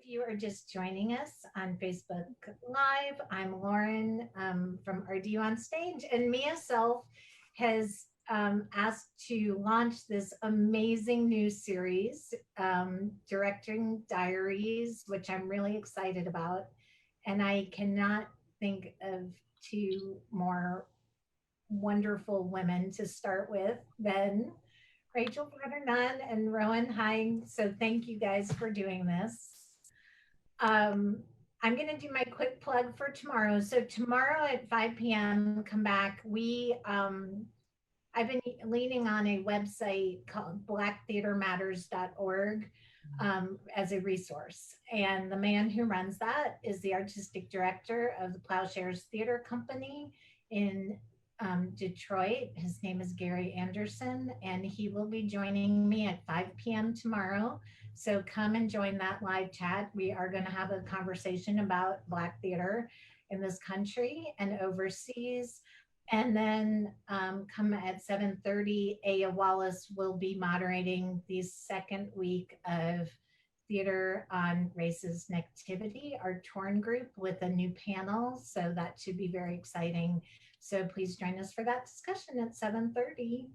you are just joining us on Facebook Live, I'm Lauren from RDU on Stage, and Mia Self has asked to launch this amazing new series, Directing Diaries, which I'm really excited about. And I cannot think of two more wonderful women to start with than Rachel Brenner and Rowan Hine. So thank you guys for doing this. Um, I'm going to do my quick plug for tomorrow. So tomorrow at 5 p.m., come back. I've been leaning on a website called blacktheatermatters.org as a resource. And the man who runs that is the artistic director of the Plowshares Theater Company in Detroit. His name is Gary Anderson, and he will be joining me at 5 p.m. tomorrow. So come and join that live chat. We are going to have a conversation about Black theater in this country and overseas. And then come at 7:30, Aya Wallace will be moderating the second week of Theater on Races and Activity, our Torn group, with a new panel. So that should be very exciting. So please join us for that discussion at 7:30.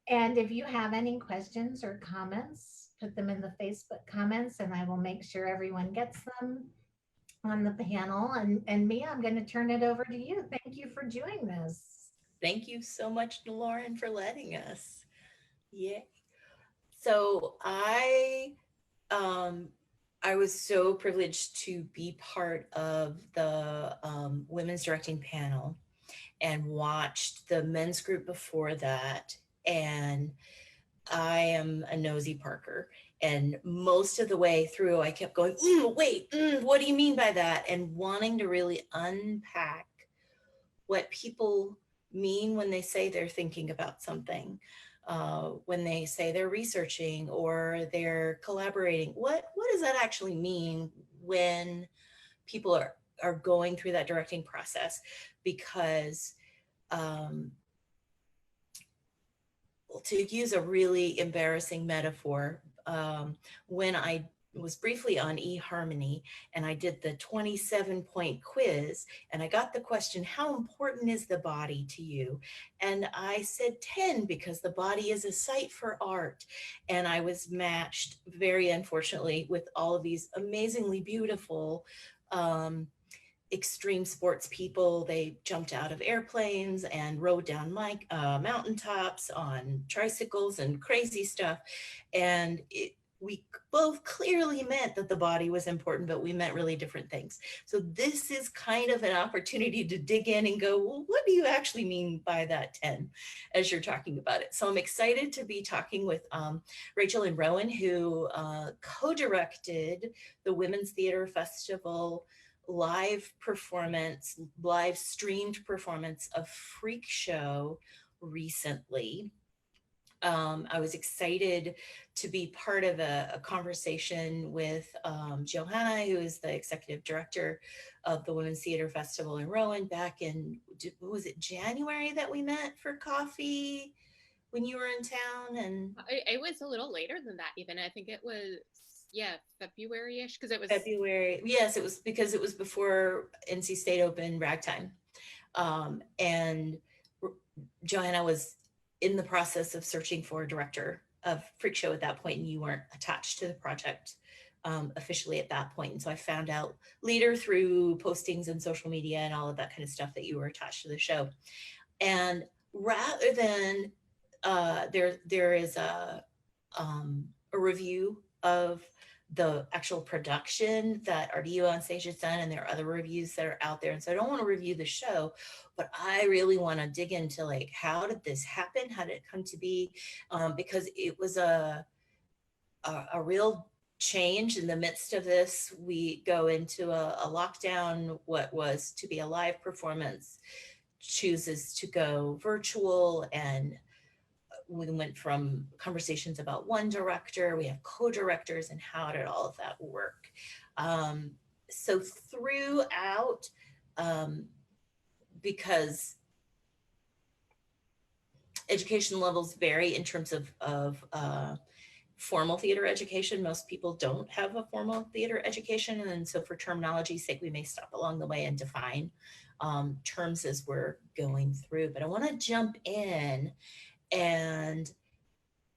And if you have any questions or comments, put them in the Facebook comments and I will make sure everyone gets them on the panel. And Mia, I'm going to turn it over to you. Thank you for doing this. Thank you so much, Lauren, for letting us. Yeah. So I was so privileged to be part of the women's directing panel and watched the men's group before that. And I am a nosy Parker. And most of the way through, I kept going, what do you mean by that? And wanting to really unpack what people mean when they say they're thinking about something, when they say they're researching or they're collaborating. What does that actually mean when people are going through that directing process? Because to use a really embarrassing metaphor, when I was briefly on eHarmony and I did the 27-point quiz and I got the question, how important is the body to you? And I said 10 because the body is a site for art. And I was matched, very unfortunately, with all of these amazingly beautiful extreme sports people. They jumped out of airplanes and rode down mountaintops on tricycles and crazy stuff. And we both clearly meant that the body was important, but we meant really different things. So this is kind of an opportunity to dig in and go, well, what do you actually mean by that 10 as you're talking about it? So I'm excited to be talking with Rachel and Rowan, who co-directed the Women's Theater Festival live streamed performance of Freak Show recently. I was excited to be part of a conversation with Johanna, who is the executive director of the Women's Theater Festival in Rowan, back in, was it January that we met for coffee when you were in town? And it was a little later than that even. I think it was, yeah, February-ish, because it was February. Yes, it was because it was before NC State Open ragtime. And Johanna was in the process of searching for a director of Freak Show at that point, and you weren't attached to the project officially at that point. And so I found out later through postings and social media and all of that kind of stuff that you were attached to the show. And rather than there is a review of the actual production that RDU on Stage has done, and there are other reviews that are out there. And so I don't want to review the show, but I really want to dig into, like, how did this happen? How did it come to be? Because it was a real change. In the midst of this, we go into a lockdown. What was to be a live performance chooses to go virtual, and we went from conversations about one director, we have co-directors, and how did all of that work? So throughout, because education levels vary in terms of formal theater education. Most people don't have a formal theater education. And so for terminology's sake, we may stop along the way and define terms as we're going through. But I want to jump in and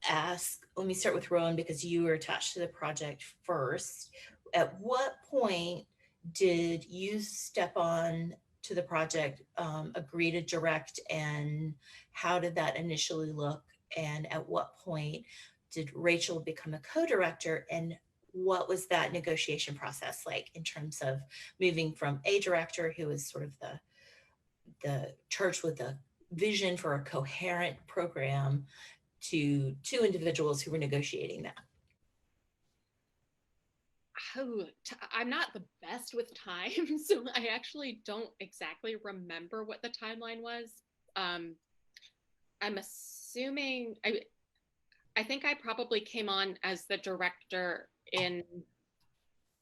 ask, let me start with Rowan because you were attached to the project first. At what point did you step on to the project, agree to direct, and how did that initially look? And at what point did Rachel become a co-director, and what was that negotiation process like in terms of moving from a director who was sort of the church with the vision for a coherent program to two individuals who were negotiating that? I'm not the best with time, so I actually don't exactly remember what the timeline was. I'm assuming I think I probably came on as the director in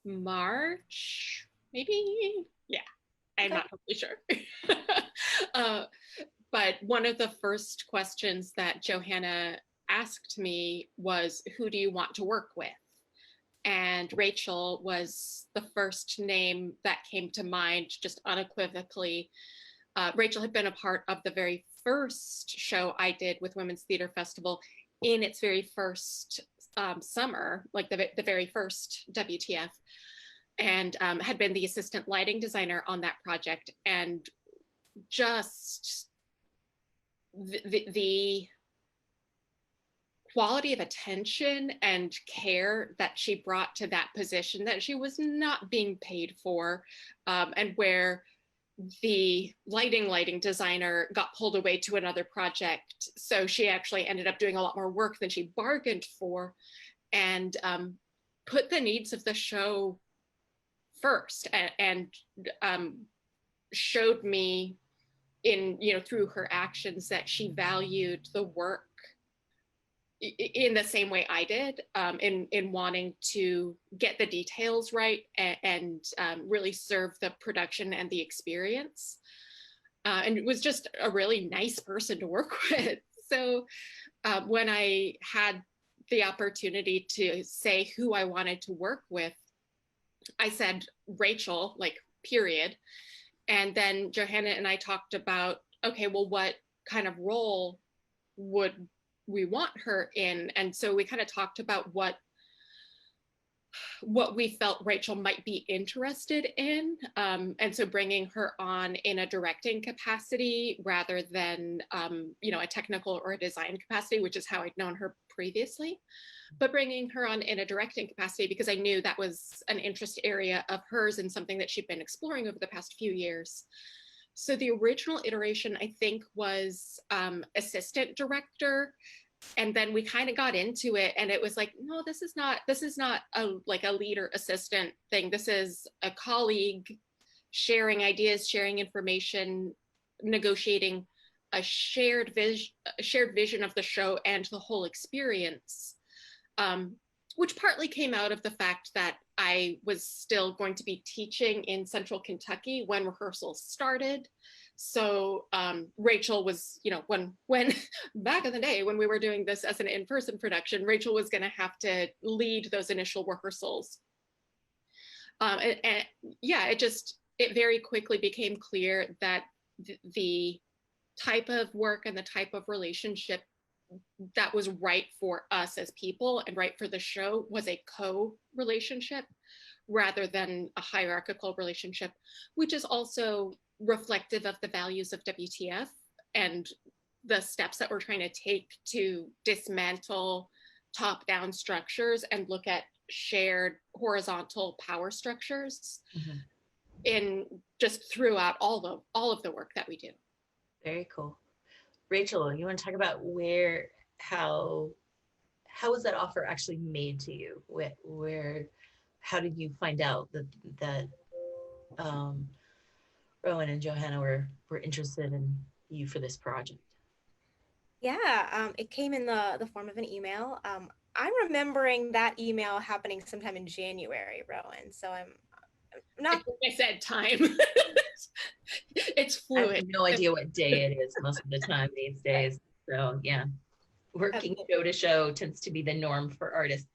March, maybe. Yeah, I'm not totally sure. But one of the first questions that Johanna asked me was, who do you want to work with? And Rachel was the first name that came to mind, just unequivocally. Rachel had been a part of the very first show I did with Women's Theater Festival in its very first summer, like the very first WTF, and had been the assistant lighting designer on that project. And just the quality of attention and care that she brought to that position that she was not being paid for, and where the lighting designer got pulled away to another project. So she actually ended up doing a lot more work than she bargained for, and put the needs of the show first, and showed me in, through her actions that she valued the work in the same way I did, in wanting to get the details right and really serve the production and the experience. And it was just a really nice person to work with. So when I had the opportunity to say who I wanted to work with, I said Rachel, like, period. And then Johanna and I talked about, okay, well, what kind of role would we want her in? And so we kind of talked about what we felt Rachel might be interested in. And so bringing her on in a directing capacity rather than, a technical or a design capacity, which is how I'd known her previously, but bringing her on in a directing capacity because I knew that was an interest area of hers and something that she'd been exploring over the past few years. So the original iteration, I think, was assistant director. And then we kind of got into it and it was like, no, this is not a leader assistant thing. This is a colleague sharing ideas, sharing information, negotiating a shared vision of the show and the whole experience, which partly came out of the fact that I was still going to be teaching in Central Kentucky when rehearsals started. So Rachel was, when back in the day when we were doing this as an in-person production, Rachel was going to have to lead those initial rehearsals. It very quickly became clear that the type of work and the type of relationship that was right for us as people and right for the show was a co-relationship rather than a hierarchical relationship, which is also reflective of the values of WTF and the steps that we're trying to take to dismantle top-down structures and look at shared horizontal power structures in just throughout all of the work that we do. Very cool. Rachel, you want to talk about how was that offer actually made to you? How did you find out that Rowan and Johanna were interested in you for this project? Yeah, it came in the form of an email. I'm remembering that email happening sometime in January, Rowan. So I'm not. Like I said, time. It's fluid. I have no idea what day it is most of the time these days. So yeah. working show to show tends to be the norm for artists.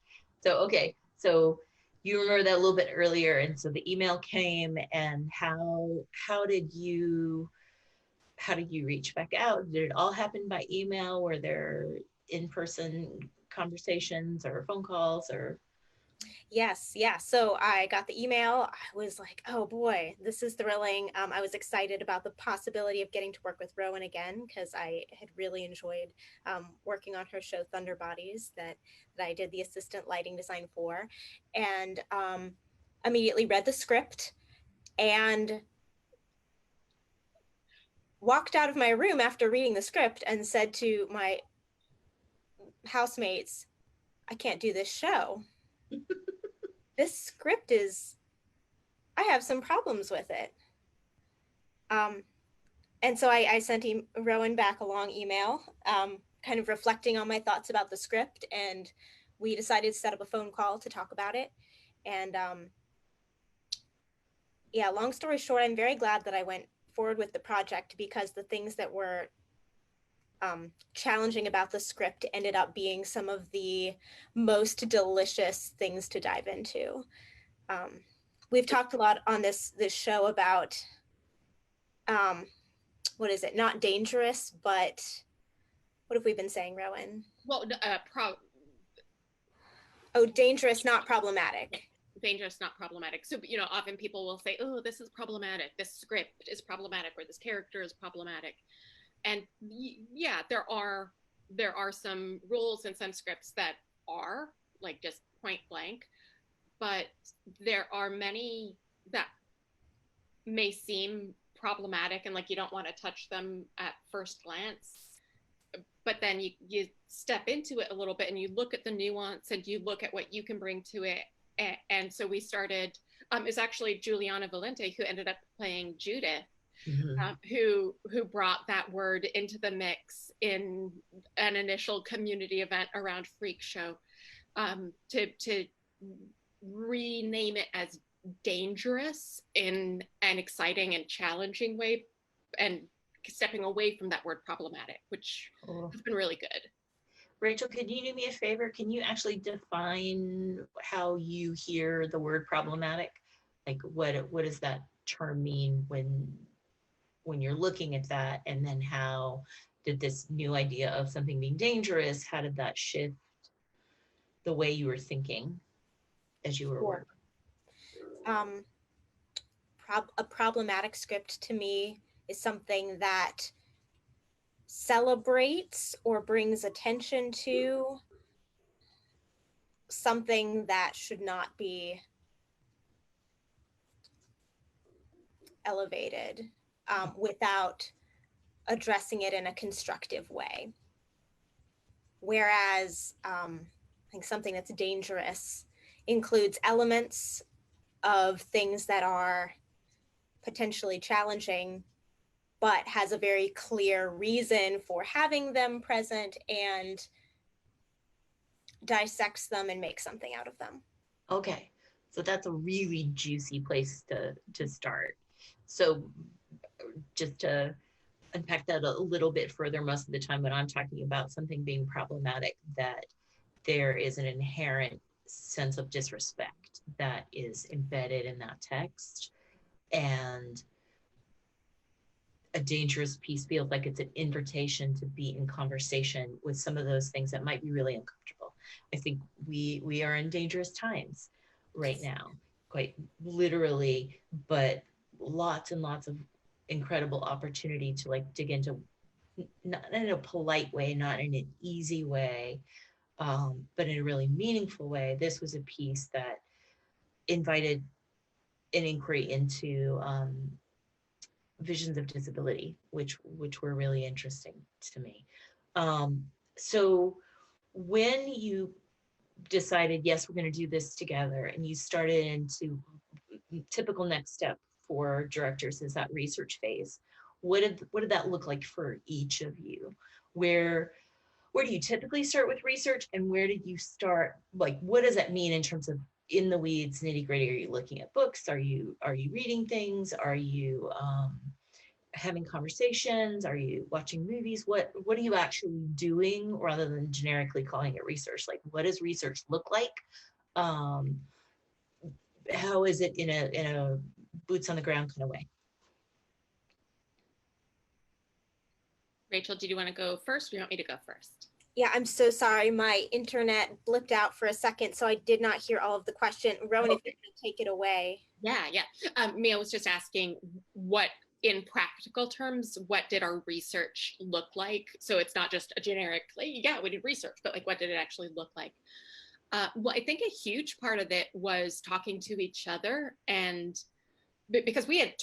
So, okay, so you remember that a little bit earlier, and so the email came, and how did you reach back out? Did it all happen by email? Were there in-person conversations or phone calls or? Yes, yeah. So I got the email. I was like, oh boy, this is thrilling. I was excited about the possibility of getting to work with Rowan again because I had really enjoyed working on her show Thunder Bodies that I did the assistant lighting design for, and immediately read the script and walked out of my room after reading the script and said to my housemates, I can't do this show. This script I have some problems with it. And so I sent Rowan back a long email, kind of reflecting on my thoughts about the script, and we decided to set up a phone call to talk about it. And yeah, long story short, I'm very glad that I went forward with the project because the things that were challenging about the script ended up being some of the most delicious things to dive into. We've talked a lot on this show about what is it? Not dangerous, but what have we been saying, Rowan? Well, dangerous, not problematic. Dangerous, not problematic. So, you know, often people will say, oh, this is problematic. This script is problematic, or this character is problematic. And yeah, there are some rules in some scripts that are like just point blank, but there are many that may seem problematic and like you don't want to touch them at first glance. But then you step into it a little bit and you look at the nuance and you look at what you can bring to it. And so we started, it was actually Juliana Valente who ended up playing Judith. Mm-hmm. Who brought that word into the mix in an initial community event around Freak Show, to rename it as dangerous in an exciting and challenging way, and stepping away from that word problematic, which has been really good. Rachel, could you do me a favor? Can you actually define how you hear the word problematic? Like what does that term mean when you're looking at that, and then how did this new idea of something being dangerous, how did that shift the way you were thinking as you were working? A problematic script to me is something that celebrates or brings attention to something that should not be elevated, without addressing it in a constructive way. Whereas I think something that's dangerous includes elements of things that are potentially challenging, but has a very clear reason for having them present and dissects them and makes something out of them. Okay, so that's a really juicy place to start. So just to unpack that a little bit further, most of the time when I'm talking about something being problematic, that there is an inherent sense of disrespect that is embedded in that text, and a dangerous piece feels like it's an invitation to be in conversation with some of those things that might be really uncomfortable. I think we are in dangerous times right now, quite literally, but lots and lots of incredible opportunity to like dig into, not in a polite way, not in an easy way, but in a really meaningful way. This was a piece that invited an inquiry into visions of disability, which were really interesting to me. So when you decided, yes, we're going to do this together, and you started into typical next step for directors is that research phase, what did that look like for each of you? Where do you typically start with research, and where did you start? Like, what does that mean in terms of in the weeds, nitty gritty? Are you looking at books? Are you reading things? Are you having conversations? Are you watching movies? What are you actually doing rather than generically calling it research? Like, what does research look like? Um, how is it in a boots on the ground kind of way? Rachel, did you want to go first or you want me to go first? Yeah, I'm so sorry. My internet blipped out for a second, so I did not hear all of the question. Rowan, if you can take it away. Yeah. Mia was just asking what, in practical terms, what did our research look like? So it's not just a generic, like, yeah, we did research, but like, what did it actually look like? Well, I think a huge part of it was talking to each other, and because we had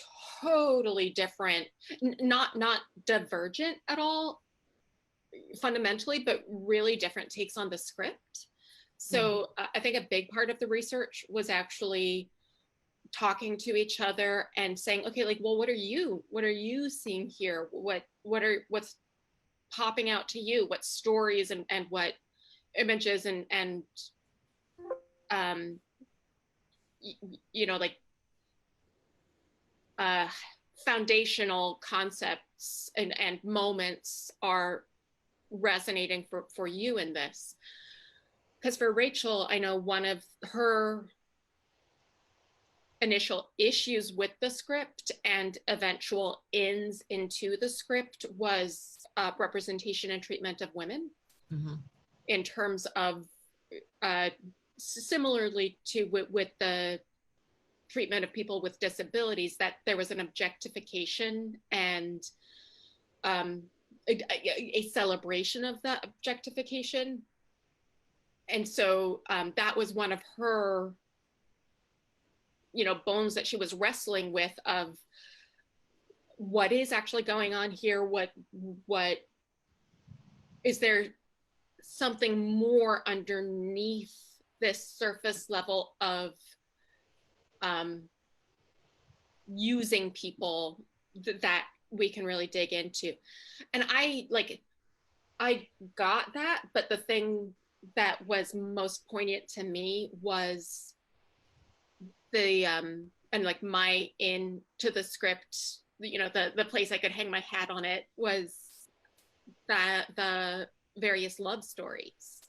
totally different, not divergent at all fundamentally, but really different takes on the script. So I think a big part of the research was actually talking to each other and saying, okay, like, well, what are you seeing here? What's popping out to you? What stories and what images and you know, like foundational concepts and moments are resonating for you in this? Because for Rachel, I know one of her initial issues with the script and eventual ins into the script was representation and treatment of women, in terms of similarly to with the treatment of people with disabilities, that there was an objectification and a celebration of that objectification. And so that was one of her, bones that she was wrestling with, of what is actually going on here? What is there, something more underneath this surface level of using people that we can really dig into? And I got that, but the thing that was most poignant to me was the and like my into the script, the place I could hang my hat on it was that the various love stories,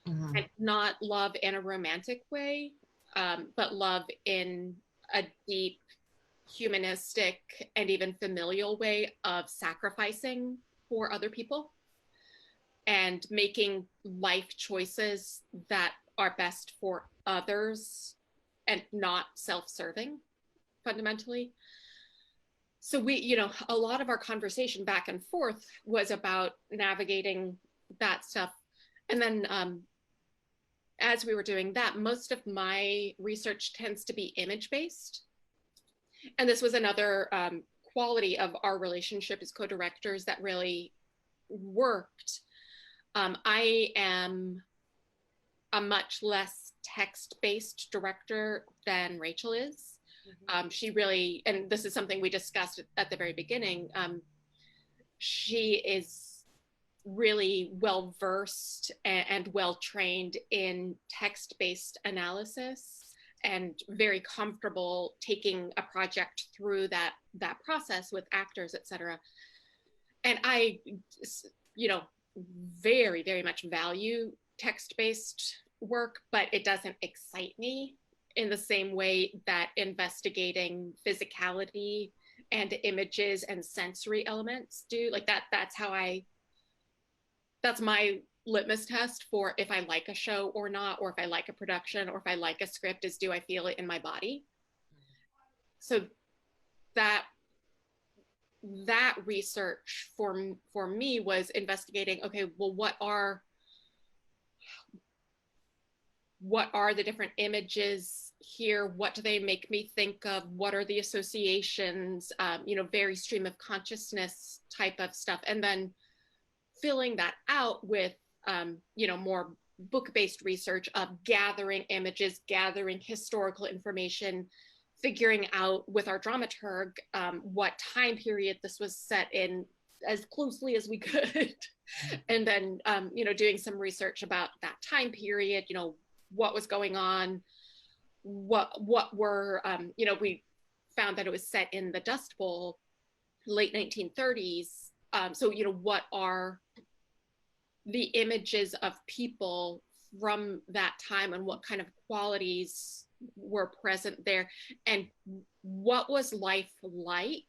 and not love in a romantic way, but love in a deep humanistic and even familial way of sacrificing for other people and making life choices that are best for others and not self-serving fundamentally. So we, a lot of our conversation back and forth was about navigating that stuff. And then as we were doing that, most of my research tends to be image-based. And this was another quality of our relationship as co-directors that really worked. I am a much less text-based director than Rachel is. She really, and this is something we discussed at the very beginning, she is really well-versed and well-trained in text-based analysis and very comfortable taking a project through that process with actors, et cetera. And I, very, very much value text-based work, but it doesn't excite me in the same way that investigating physicality and images and sensory elements do. Like that's my litmus test for if I like a show or not, or if I like a production, or if I like a script, is do I feel it in my body? So that research for me was investigating, okay, well, what are the different images here? What do they make me think of? What are the associations? Very stream of consciousness type of stuff. And then filling that out with, more book-based research of gathering images, gathering historical information, figuring out with our dramaturg what time period this was set in as closely as we could. And then, doing some research about that time period, what was going on, what were, we found that it was set in the Dust Bowl. late 1930s. So, what are the images of people from that time and what kind of qualities were present there? And what was life like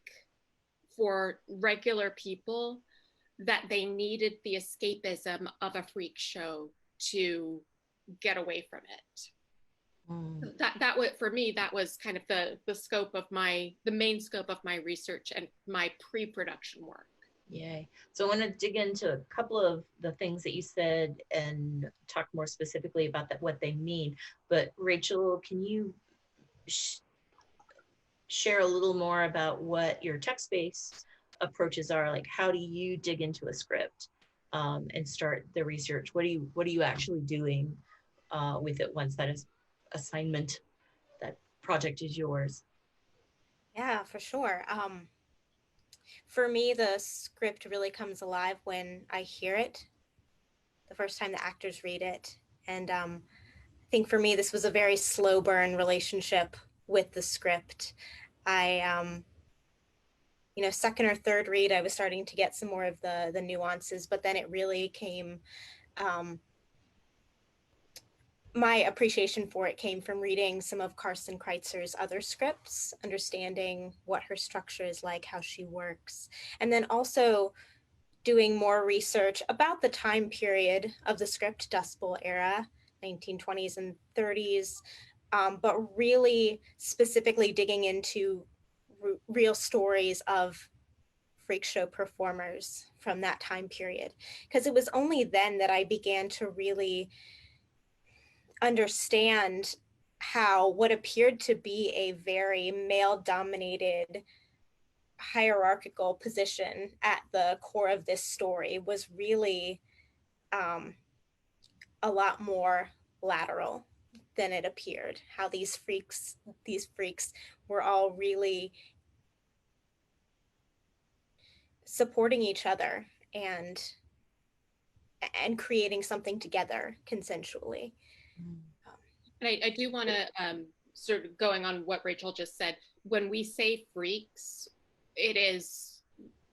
for regular people that they needed the escapism of a freak show to get away from it? That was, for me, that was kind of the scope of the main scope of my research and my pre-production work. Yay. So I want to dig into a couple of the things that you said and talk more specifically about what they mean. But Rachel, can you share a little more about what your text-based approaches are? Like, how do you dig into a script and start the research? What are you actually doing with it once that is assignment, that project is yours? Yeah, for sure. For me, the script really comes alive when I hear it, the first time the actors read it. And I think for me, this was a very slow burn relationship with the script. I, second or third read, I was starting to get some more of the nuances, but then it really came, my appreciation for it came from reading some of Carson Kreitzer's other scripts, understanding what her structure is like, how she works, and then also doing more research about the time period of the script, Dust Bowl era, 1920s and 30s, but really specifically digging into real stories of freak show performers from that time period. Because it was only then that I began to really understand how what appeared to be a very male-dominated hierarchical position at the core of this story was really a lot more lateral than it appeared. How these freaks were all really supporting each other and creating something together consensually. And I do want to sort of going on what Rachel just said, when we say freaks, it is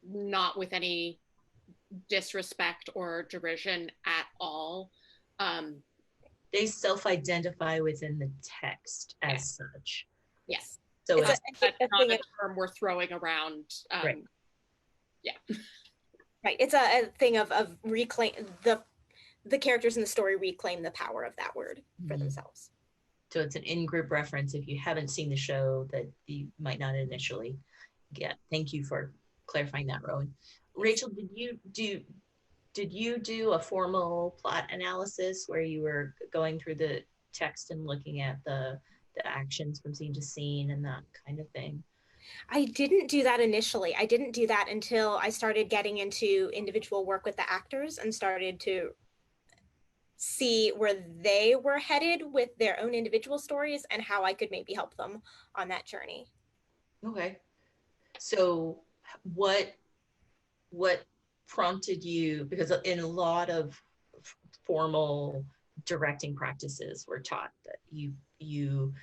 not with any disrespect or derision at all. They self-identify within the text as such. Yes. So it's not a term we're throwing around. Right. Yeah. Right. It's a thing of reclaim the characters in the story reclaim the power of that word for themselves. So it's an in-group reference if you haven't seen the show that you might not initially get. Thank you for clarifying that, Rowan. Rachel, did you do a formal plot analysis where you were going through the text and looking at the actions from scene to scene and that kind of thing? I didn't do that initially. I didn't do that until I started getting into individual work with the actors and started to see where they were headed with their own individual stories and how I could maybe help them on that journey. Okay. So what prompted you, because in a lot of formal directing practices we're taught that you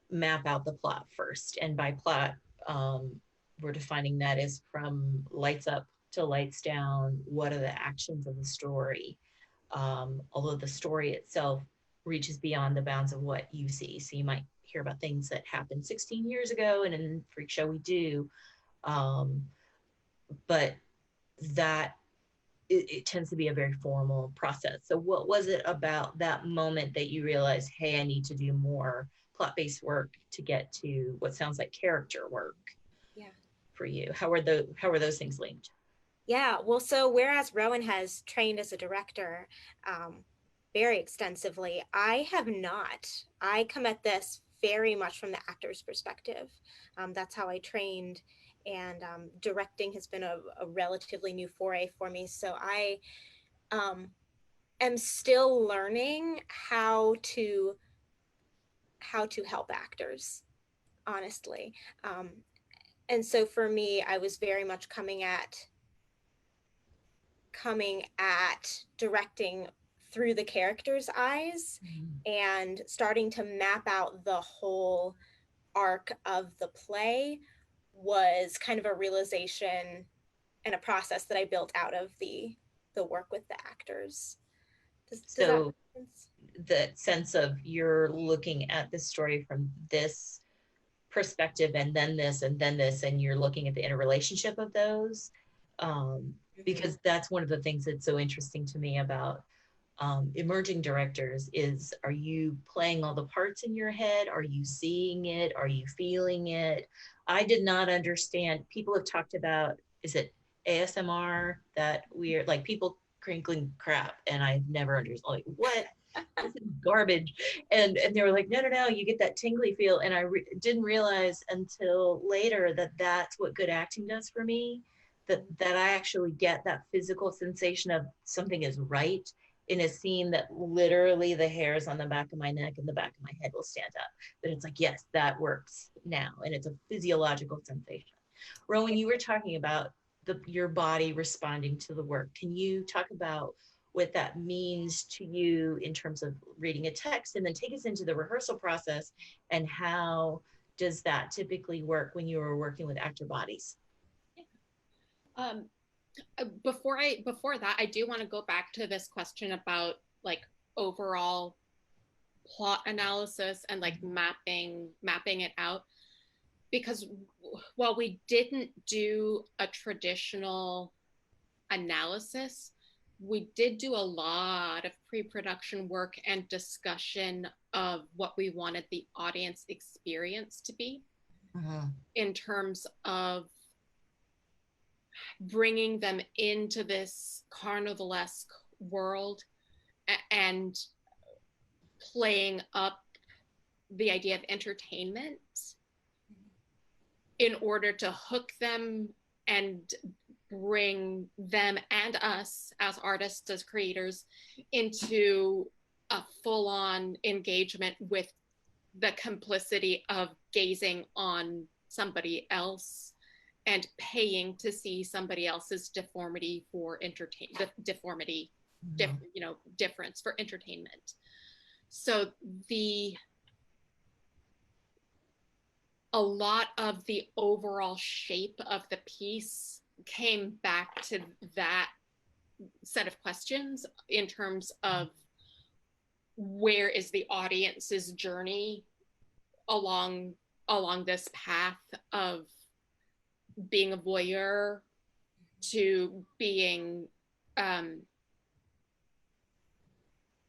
map out the plot first, and by plot we're defining that as from lights up to lights down, what are the actions of the story, although the story itself reaches beyond the bounds of what you see. So you might hear about things that happened 16 years ago, and in Freak Show we do, but that it tends to be a very formal process. So what was it about that moment that you realized, hey, I need to do more plot-based work to get to what sounds like character work? Yeah. For you, how were those things linked? Yeah, well, so whereas Rowan has trained as a director very extensively, I have not. I come at this very much from the actor's perspective. That's how I trained, and directing has been a relatively new foray for me. So I am still learning how to help actors, honestly. And so for me, I was very much coming at directing through the character's eyes and starting to map out the whole arc of the play was kind of a realization and a process that I built out of the work with the actors. Does that So make sense? the sense of you're looking at the story from this perspective and then this and then this, and you're looking at the interrelationship of those. Because that's one of the things that's so interesting to me about emerging directors is, are you playing all the parts in your head? Are you seeing it? Are you feeling it? I did not understand. People have talked about, is it ASMR, that we're like people crinkling crap, and I've never understood, like, what? This is garbage. And they were like, no, you get that tingly feel. And I didn't realize until later that that's what good acting does for me, that I actually get that physical sensation of something is right in a scene, that literally the hairs on the back of my neck and the back of my head will stand up. That it's like, yes, that works now. And it's a physiological sensation. Rowan, you were talking about your body responding to the work. Can you talk about what that means to you in terms of reading a text, and then take us into the rehearsal process, and how does that typically work when you are working with actor bodies? Before that, I do want to go back to this question about like overall plot analysis and like mapping it out, because while we didn't do a traditional analysis, we did do a lot of pre-production work and discussion of what we wanted the audience experience to be, in terms of bringing them into this carnivalesque world and playing up the idea of entertainment in order to hook them and bring them and us as artists, as creators, into a full-on engagement with the complicity of gazing on somebody else and paying to see somebody else's deformity for difference for entertainment. So a lot of the overall shape of the piece came back to that set of questions in terms of where is the audience's journey along this path of being a voyeur to being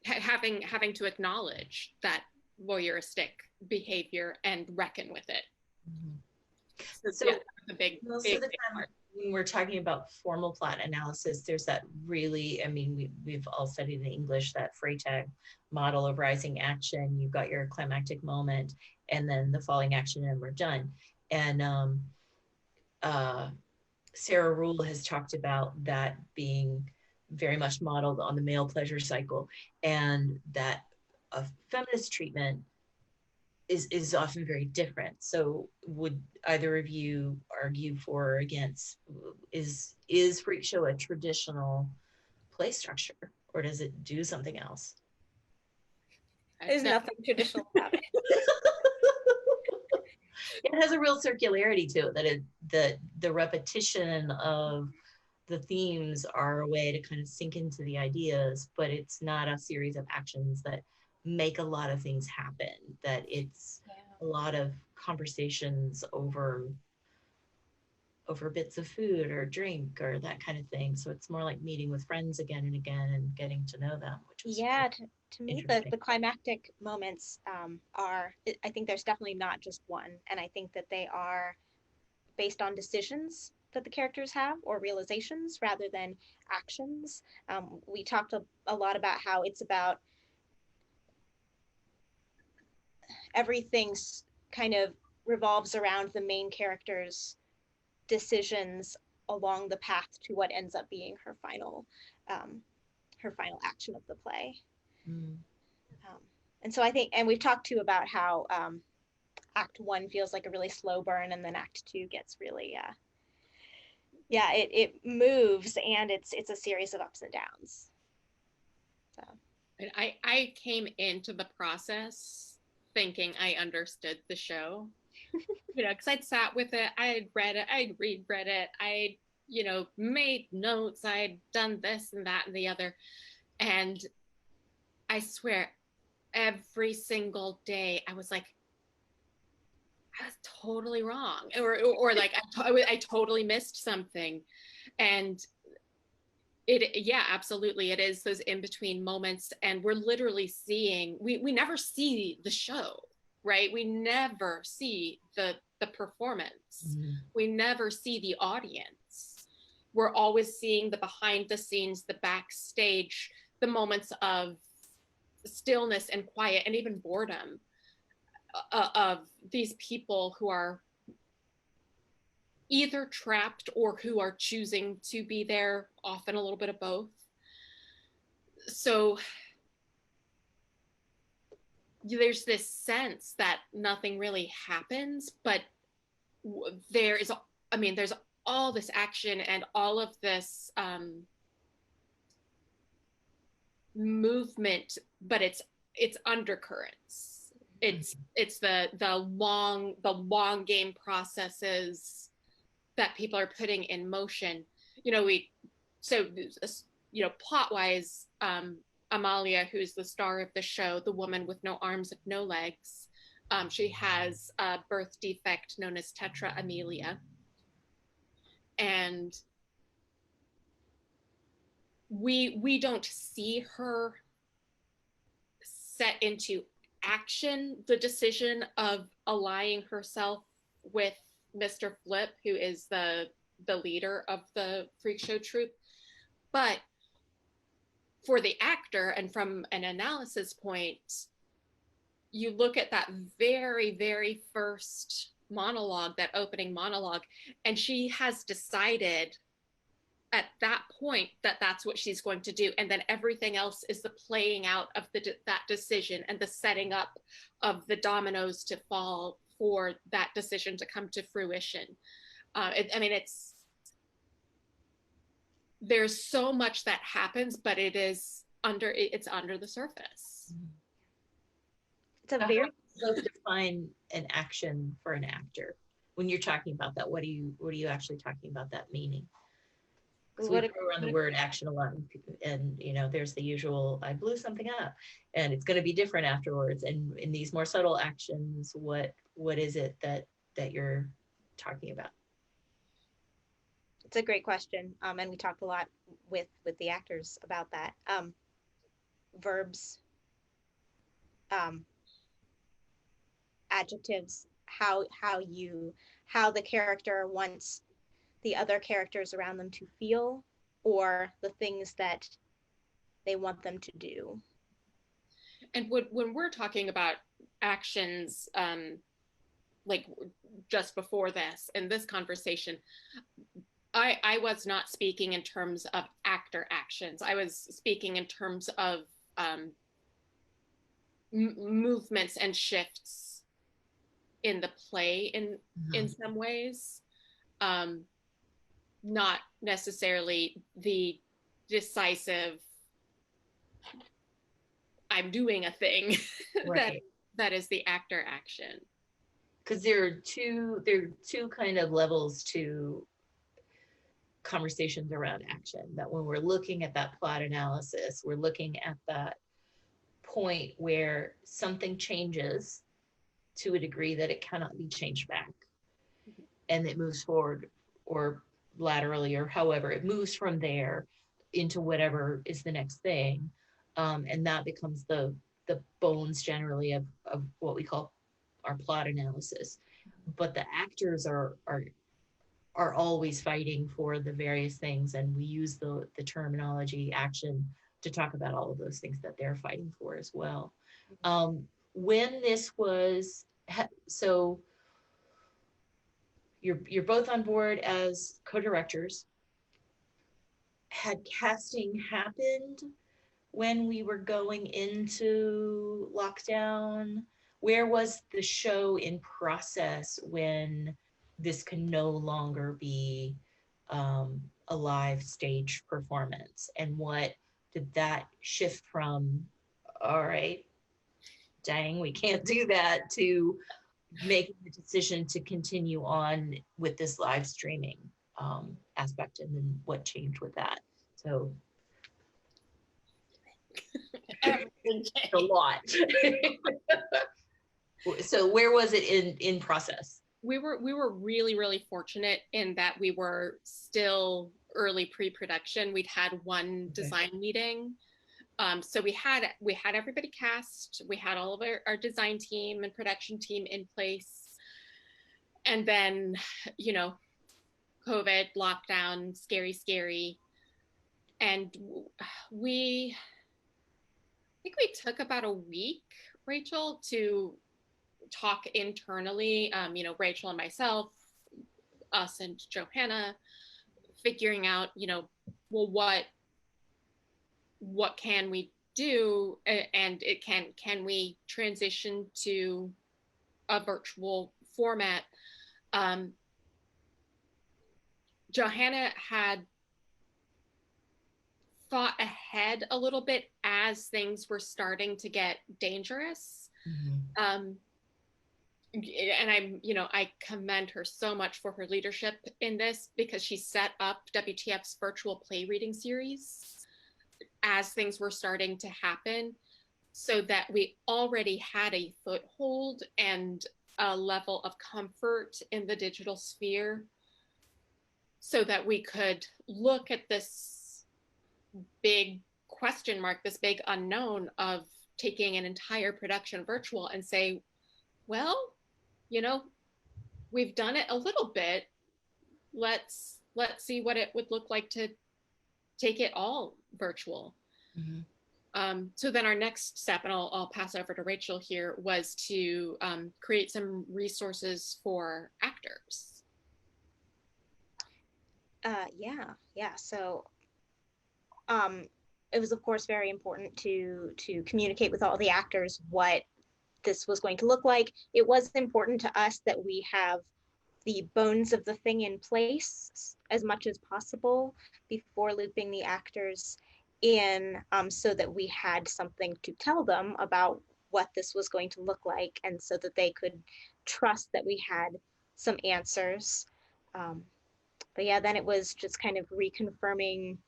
having to acknowledge that voyeuristic behavior and reckon with it. So yeah, the big time when we're talking about formal plot analysis, there's that really, I mean, we've all studied in English that Freytag model of rising action. You've got your climactic moment and then the falling action, and we're done. And Sarah Ruhl has talked about that being very much modeled on the male pleasure cycle, and that a feminist treatment is often very different. So would either of you argue for or against, is Freak Show a traditional play structure, or does it do something else? There's nothing traditional about it. It has a real circularity to it, that the repetition of the themes are a way to kind of sink into the ideas, but it's not a series of actions that make a lot of things happen, that it's a lot of conversations over bits of food or drink or that kind of thing. So it's more like meeting with friends again and again and getting to know them, which is to me the climactic moments are, I think there's definitely not just one, and I think that they are based on decisions that the characters have or realizations rather than actions. We talked a lot about how it's about everything's kind of revolves around the main character's decisions along the path to what ends up being her final action of the play. And so I think, and we've talked too about how Act 1 feels like a really slow burn, and then Act 2 gets really it moves, and it's a series of ups and downs. So and I came into the process thinking I understood the show, You know, because I'd sat with it, I had read it, I'd reread it, I, you know, made notes, I'd done this and that and the other. And I swear, every single day, I was like, I was totally wrong, or like I totally missed something, and yeah, absolutely, it is those in between moments, and we're literally seeing we never see the show, right? We never see the performance. Mhm. We never see the audience. We're always seeing the behind the scenes, the backstage, the moments of stillness and quiet and even boredom of these people who are either trapped or who are choosing to be there, often a little bit of both. So there's this sense that nothing really happens, but there is, I mean, there's all this action and all of this movement, but it's undercurrents. It's the long game processes that people are putting in motion. You know, plot wise, Amalia, who's the star of the show, the woman with no arms and no legs, she has a birth defect known as tetra amelia, and we don't see her set into action the decision of allying herself with Mr. Flip, who is the leader of the freak show troupe. But for the actor, and from an analysis point, you look at that very, very first monologue, that opening monologue, and she has decided at that point that that's what she's going to do, and then everything else is the playing out of that decision and the setting up of the dominoes to fall for that decision to come to fruition. There's so much that happens, but it's under the surface. It's a very How do you define an action for an actor when you're talking about that? What are you actually talking about that meaning? Because we throw around the word action a lot, and you know, there's the usual I blew something up and it's going to be different afterwards, and in these more subtle actions, what is it that you're talking about? It's a great question, and we talked a lot with the actors about that. Verbs, adjectives, how the character wants the other characters around them to feel, or the things that they want them to do. And when we're talking about actions, like just before this, in this conversation, I was not speaking in terms of actor actions. I was speaking in terms of movements and shifts in the play in some ways. Not necessarily the decisive I'm doing a thing. Right. that is the actor action. Because there are two kind of levels to conversations around action. That when we're looking at that plot analysis, we're looking at that point where something changes to a degree that it cannot be changed back, and it moves forward or laterally, or however it moves from there into whatever is the next thing, and that becomes the bones generally of what we call our plot analysis. But the actors are always fighting for the various things, and we use the terminology action to talk about all of those things that they're fighting for as well. When this was, so you're both on board as co-directors. Had casting happened when we were going into lockdown? Where was the show in process when this can no longer be a live stage performance? And what did that shift from, all right, dang, we can't do that, to making the decision to continue on with this live streaming aspect, and then what changed with that. So Everything a lot. So where was it in process? We were really fortunate in that we were still early pre-production. We'd had one design meeting. So we had everybody cast, we had all of our design team and production team in place. And then, you know, COVID, lockdown, scary. And I think we took about a week, Rachel, to talk internally, you know, Rachel and myself, us and Johanna, figuring out, you know, well, what can we do, and can we transition to a virtual format. Johanna had thought ahead a little bit as things were starting to get dangerous. And I commend her so much for her leadership in this, because she set up WTF's virtual play reading series as things were starting to happen, so that we already had a foothold and a level of comfort in the digital sphere, so that we could look at this big question mark, this big unknown of taking an entire production virtual, and say, well, you know, we've done it a little bit. Let's see what it would look like to take it all virtual. So then our next step, and I'll pass over to Rachel here, was to create some resources for actors. So it was, of course, very important to communicate with all the actors what this was going to look like. It was important to us that we have the bones of the thing in place as much as possible before looping the actors in, so that we had something to tell them about what this was going to look like, and so that they could trust that we had some answers. But yeah, then it was just kind of reconfirming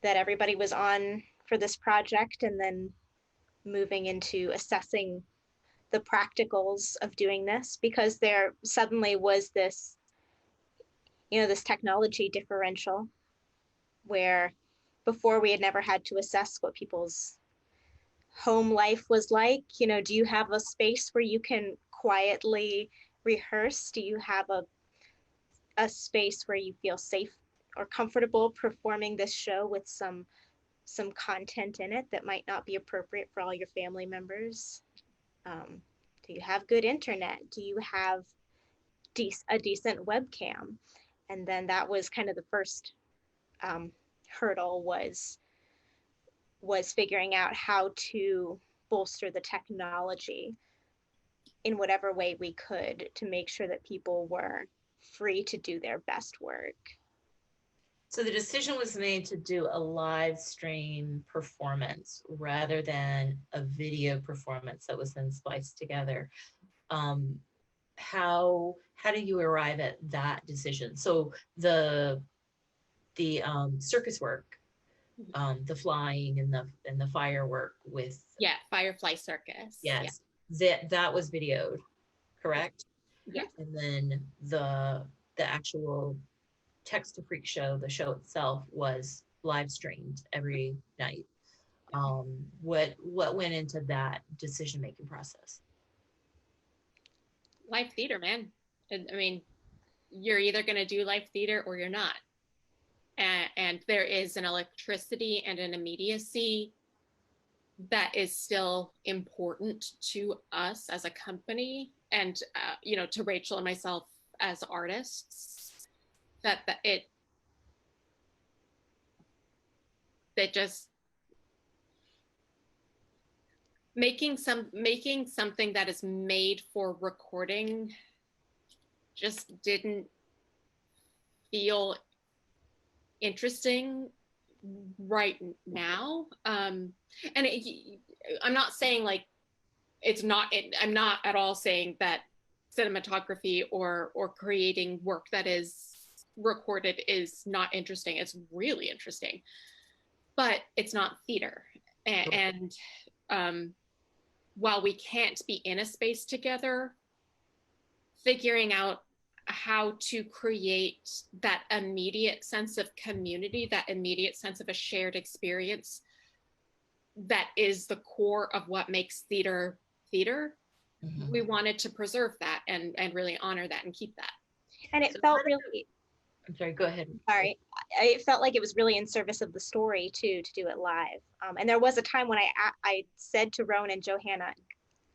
that everybody was on for this project, and then moving into assessing the practicals of doing this, because there suddenly was this, you know, this technology differential where before we had never had to assess what people's home life was like. You know, do you have a space where you can quietly rehearse? Do you have a space where you feel safe or comfortable performing this show with some content in it that might not be appropriate for all your family members? Do you have good internet? Do you have a decent webcam? And then that was kind of the first hurdle, was figuring out how to bolster the technology in whatever way we could to make sure that people were free to do their best work. So the decision was made to do a live stream performance rather than a video performance that was then spliced together. How do you arrive at that decision? So the circus work, the flying and the firework with Firefly Circus. Yes, that was videoed, correct? Yes. And then the actual Text to Freak show, the show itself, was live streamed every night. What went into that decision making process? Live theater, man. I mean, you're either going to do live theater or you're not. And there is an electricity and an immediacy that is still important to us as a company, and to Rachel and myself as artists. That just making something that is made for recording just didn't feel interesting right now. And I'm not saying like it's not. I'm not at all saying that cinematography or creating work that is recorded is not interesting. It's really interesting, but it's not theater. And while we can't be in a space together, figuring out how to create that immediate sense of community, that immediate sense of a shared experience that is the core of what makes theater theater. Mhm. We wanted to preserve that and really honor that and keep that. And it So felt how did- really, I'm sorry, go ahead. sorry, it felt like it was really in service of the story too, to do it live. And there was a time when I said to Rowan and Johanna,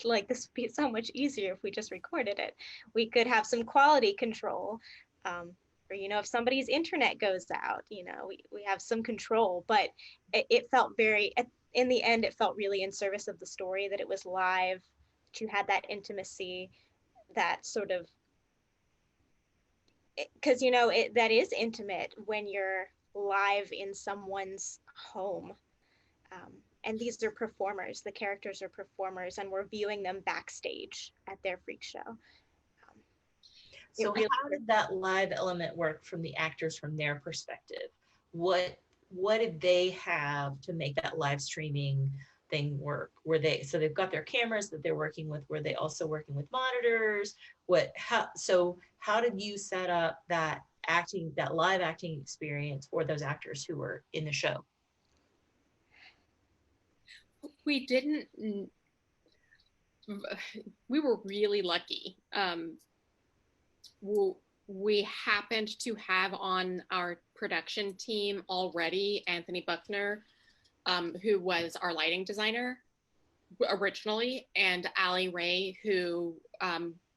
like, this would be so much easier if we just recorded it. We could have some quality control. Or, you know, if somebody's internet goes out, you know, we have some control, but it felt very, in the end, it felt really in service of the story that it was live, that you had that intimacy, that sort of, because, you know, that is intimate when you're live in someone's home. And these are performers, the characters are performers, and we're viewing them backstage at their freak show. So really- how did that live element work from the actors, from their perspective? What did they have to make that live streaming thing work? So they've got their cameras that they're working with, were they also working with monitors? How did you set up that live acting experience for those actors who were in the show? We didn't, we were really lucky. We happened to have on our production team already Anthony Buckner, who was our lighting designer originally, and Ali Ray, who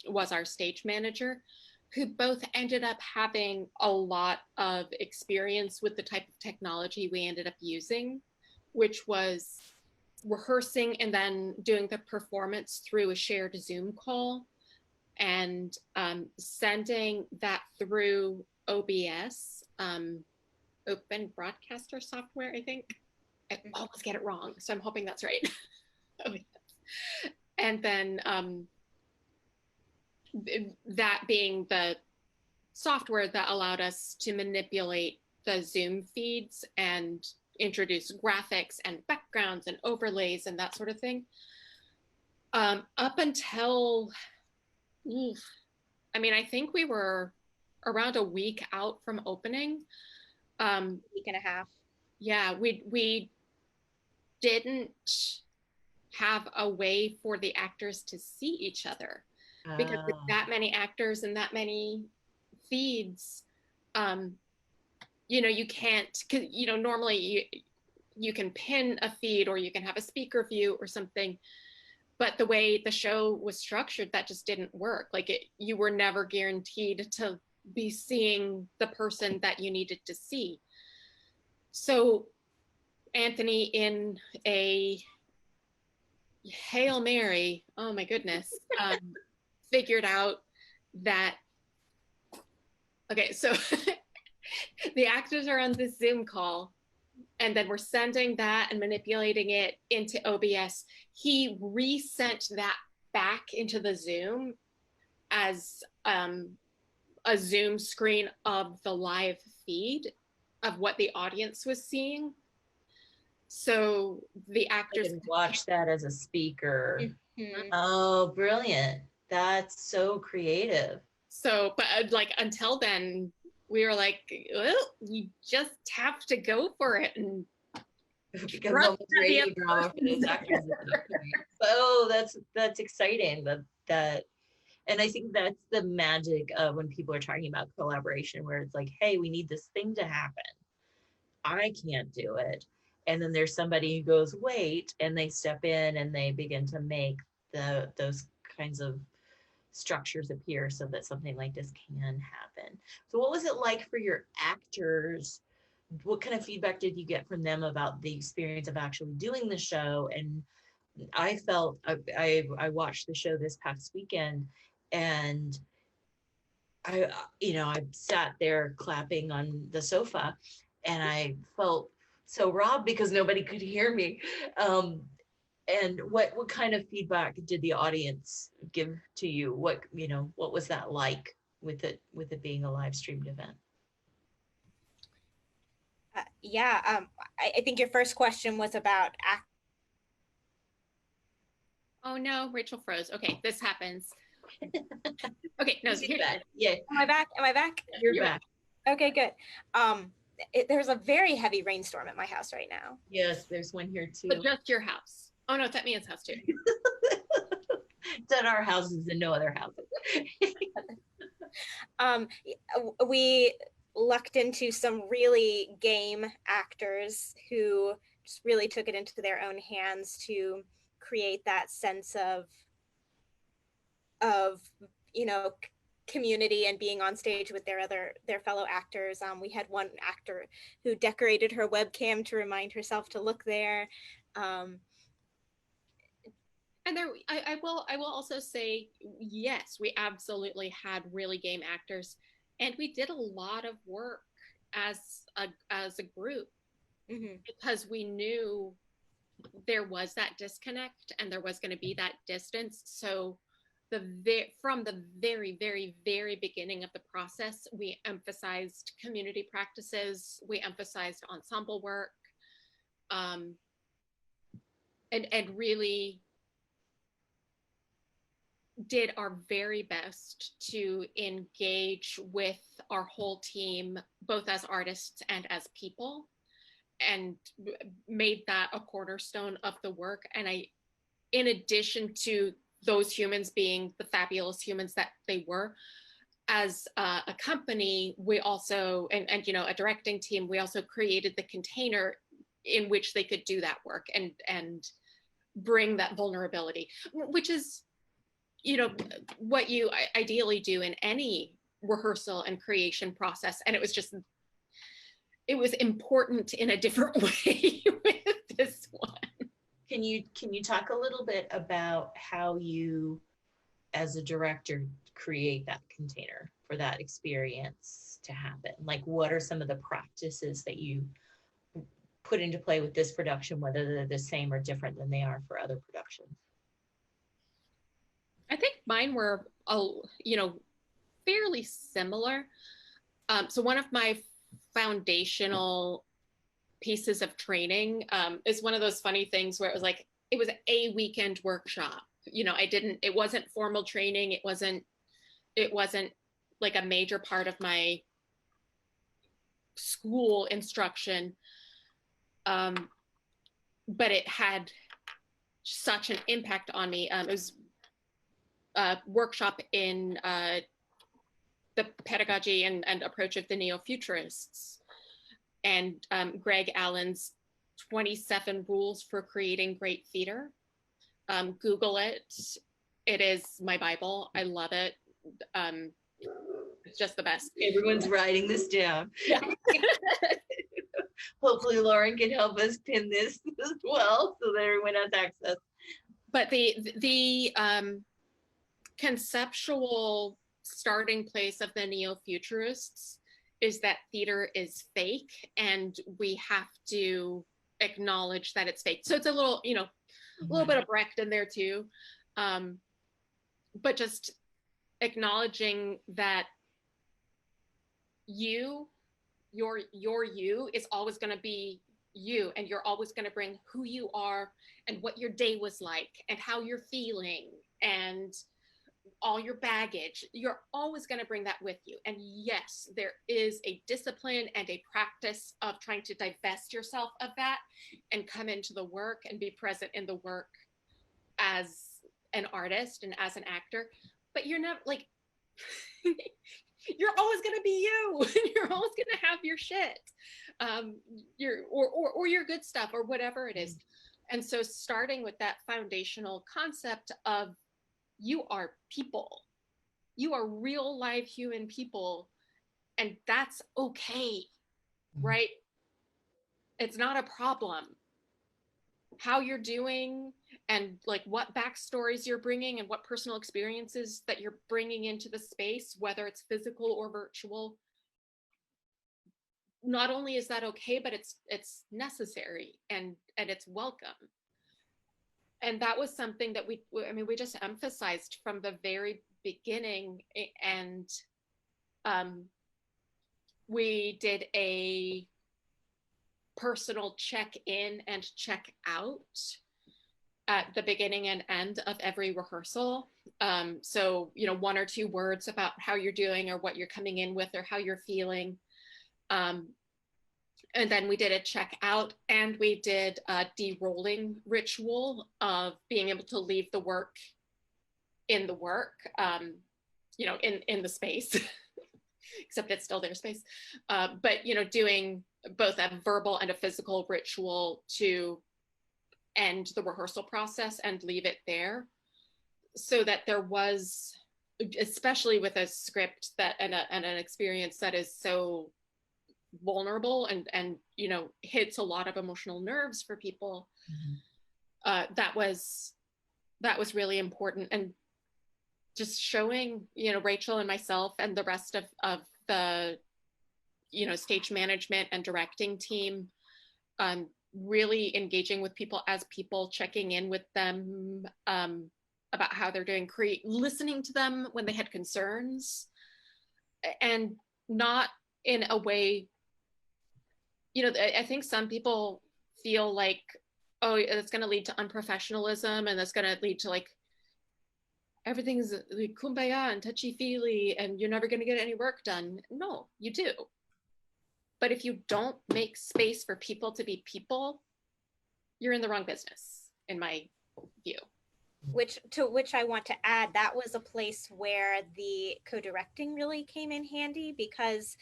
was our stage manager, who both ended up having a lot of experience with the type of technology we ended up using, which was rehearsing and then doing the performance through a shared Zoom call and sending that through OBS, Open Broadcaster Software, I think. I always get it wrong, so I'm hoping that's right. And then that being the software that allowed us to manipulate the Zoom feeds and introduce graphics and backgrounds and overlays and that sort of thing. Up until, I mean, I think we were around a week out from opening. Week and a half. Yeah, we didn't have a way for the actors to see each other, because with that many actors and that many feeds, you know, you can't, cause, you know, normally you can pin a feed or you can have a speaker view or something, but the way the show was structured, that just didn't work. Like you were never guaranteed to be seeing the person that you needed to see. So Anthony, in a Hail Mary, oh my goodness, figured out that, okay, so the actors are on this Zoom call, and then we're sending that and manipulating it into OBS. He resent that back into the Zoom as a Zoom screen of the live feed of what the audience was seeing. So the actors can watch that as a speaker. Mhm. Oh, brilliant. That's so creative. So, but like until then, we were like, well, you just have to go for it. And Because Right, almost radio the drama for those actors. Oh, that's exciting. That and I think that's the magic of when people are talking about collaboration, where it's like, hey, we need this thing to happen. I can't do it. And then there's somebody who goes, wait, and they step in and they begin to make those kinds of structures appear so that something like this can happen. So what was it like for your actors? What kind of feedback did you get from them about the experience of actually doing the show? And I felt, I watched the show this past weekend, and I sat there clapping on the sofa, and I felt so robbed because nobody could hear me. And what kind of feedback did the audience give to you? What was that like with it being a live streamed event? Yeah, I think your first question was about Oh no, Rachel froze. Okay, this happens. Okay, no, She's here, back. Yeah, Am I back? Am I back? you're back. Okay, good. There's a very heavy rainstorm at my house right now. Yes, there's one here but too. just your house. Oh no, it's at Mia's house too. It's at our houses and no other houses. We lucked into some really game actors who just really took it into their own hands to create that sense of community and being on stage with their fellow actors. We had one actor who decorated her webcam to remind herself to look there. And there, I will also say, yes, we absolutely had really game actors, and we did a lot of work as a group because we knew there was that disconnect and there was going to be that distance. So from the very, very, very beginning of the process, we emphasized community practices, we emphasized ensemble work, and really did our very best to engage with our whole team, both as artists and as people, and made that a cornerstone of the work. And in addition to those humans being the fabulous humans that they were, as a company, we also, and a directing team, we also created the container in which they could do that work and bring that vulnerability, which is what you ideally do in any rehearsal and creation process. And it was important in a different way with this one. Can you talk a little bit about how you, as a director, create that container for that experience to happen? Like, what are some of the practices that you put into play with this production, whether they're the same or different than they are for other productions? I think mine were, fairly similar. So one of my foundational pieces of training is one of those funny things where it was a weekend workshop. It wasn't formal training. It wasn't like a major part of my school instruction. But it had such an impact on me. It was a workshop in the pedagogy and approach of the neo-futurists, and Greg Allen's 27 Rules for Creating Great Theater. Google it. It is my Bible. I love it. It's just the best. Everyone's writing this down. Yeah. Hopefully Lauren can help us pin this as well so that everyone has access. But the conceptual starting place of the neo-futurists is that theater is fake, and we have to acknowledge that it's fake. So it's a little, a little bit of Brecht in there too, but just acknowledging that your you is always going to be you, and you're always going to bring who you are and what your day was like and how you're feeling and all your baggage. You're always going to bring that with you. And yes, there is a discipline and a practice of trying to divest yourself of that and come into the work and be present in the work as an artist and as an actor. But you're not like, you're always going to be you. You're always going to have your shit, or your good stuff or whatever it is. And so starting with that foundational concept of you are people, you are real live human people, and that's okay, right? It's not a problem. How you're doing and like what backstories you're bringing and what personal experiences that you're bringing into the space, whether it's physical or virtual, not only is that okay, but it's necessary and it's welcome. And that was something that we just emphasized from the very beginning. And we did a personal check-in and check-out at the beginning and end of every rehearsal. So, one or two words about how you're doing or what you're coming in with or how you're feeling. And then we did a check out, and we did a de-rolling ritual of being able to leave the work in the work, in the space, except it's still their space. But, doing both a verbal and a physical ritual to end the rehearsal process and leave it there, so that there was, especially with a script that and an experience that is so vulnerable and hits a lot of emotional nerves for people. That was really important. And just showing Rachel and myself and the rest of the stage management and directing team, really engaging with people as people, checking in with them about how they're doing, listening to them when they had concerns, and not in a way, I think some people feel like, oh, it's going to lead to unprofessionalism, and that's going to lead to like everything's like kumbaya and touchy-feely and you're never going to get any work done. No, you do. But if you don't make space for people to be people, you're in the wrong business, in my view. Which I want to add, that was a place where the co-directing really came in handy, because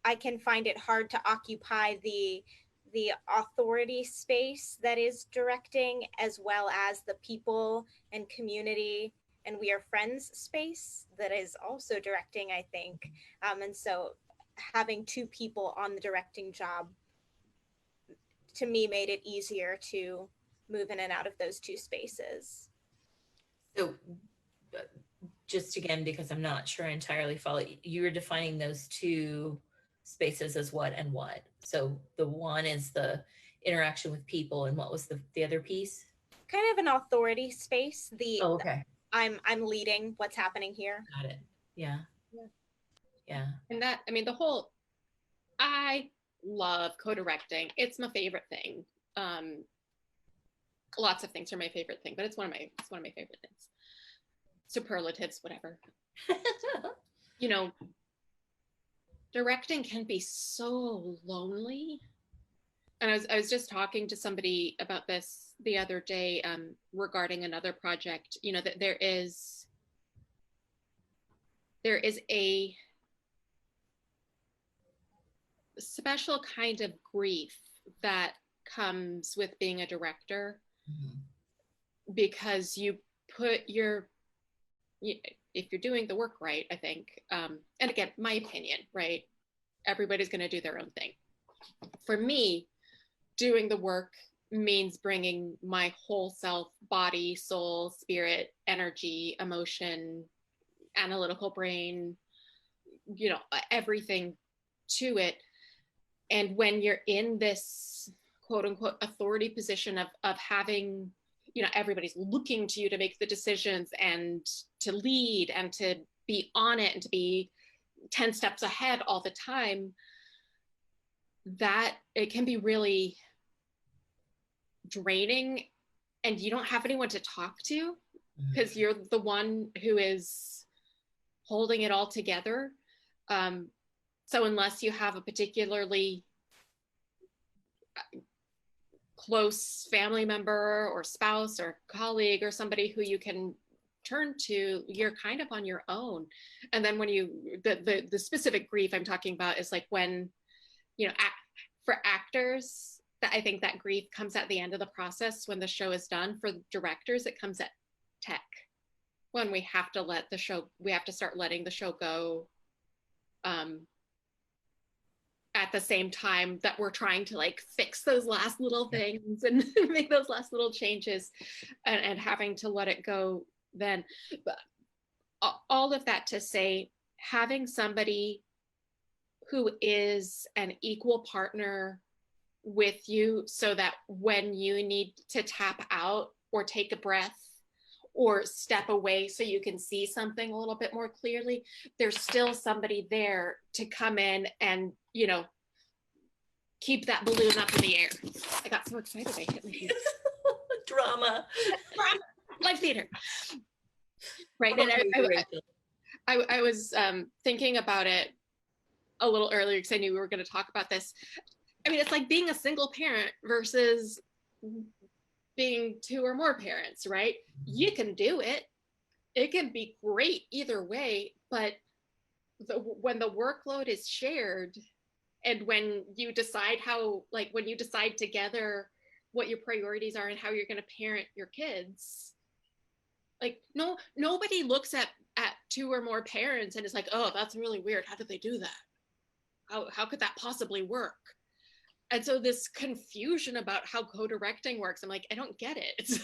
I can find it hard to occupy the authority space that is directing, as well as the people and community and we are friends space that is also directing, I think. And so having two people on the directing job, to me, made it easier to move in and out of those two spaces. So just again, because I'm not sure I entirely follow, you were defining those two spaces as what and what? So the one is the interaction with people, and what was the other piece? Kind of an authority space. Oh, okay. I'm leading what's happening here. Got it. Yeah. Yeah. And that, I love co-directing. It's my favorite thing. Lots of things are my favorite thing, but it's one of my favorite things. Superlatives, whatever. Directing can be so lonely. And I was just talking to somebody about this the other day, regarding another project, that there is a special kind of grief that comes with being a director, because you put if you're doing the work right, I think, and again, my opinion, right? Everybody's going to do their own thing. For me, doing the work means bringing my whole self, body, soul, spirit, energy, emotion, analytical brain, everything to it. And when you're in this quote unquote authority position of having, everybody's looking to you to make the decisions and to lead and to be on it and to be 10 steps ahead all the time, that it can be really draining, and you don't have anyone to talk to because you're the one who is holding it all together. So unless you have a particularly close family member or spouse or colleague or somebody who you can turn to, you're kind of on your own. And then when the specific grief I'm talking about is like when, for actors, I think that grief comes at the end of the process when the show is done. For directors, it comes at tech, when we have to start letting the show go, at the same time that we're trying to like fix those last little things and make those last little changes, and having to let it go then. But all of that to say, having somebody who is an equal partner with you, so that when you need to tap out, or take a breath or step away so you can see something a little bit more clearly, there's still somebody there to come in and, you know, keep that balloon up in the air. I got so excited I hit my hand. Drama. Live theater. Right. How And about you, Rachel? I was thinking about it a little earlier because I knew we were going to talk about this. I mean, it's like being a single parent versus being two or more parents, right? You can do it. It can be great either way, but when the workload is shared and when you decide how, like when you decide together what your priorities are and how you're going to parent your kids, like nobody looks at two or more parents and is like, oh, that's really weird. How did they do that? How could that possibly work? And so this confusion about how co-directing works, I'm like, I don't get it.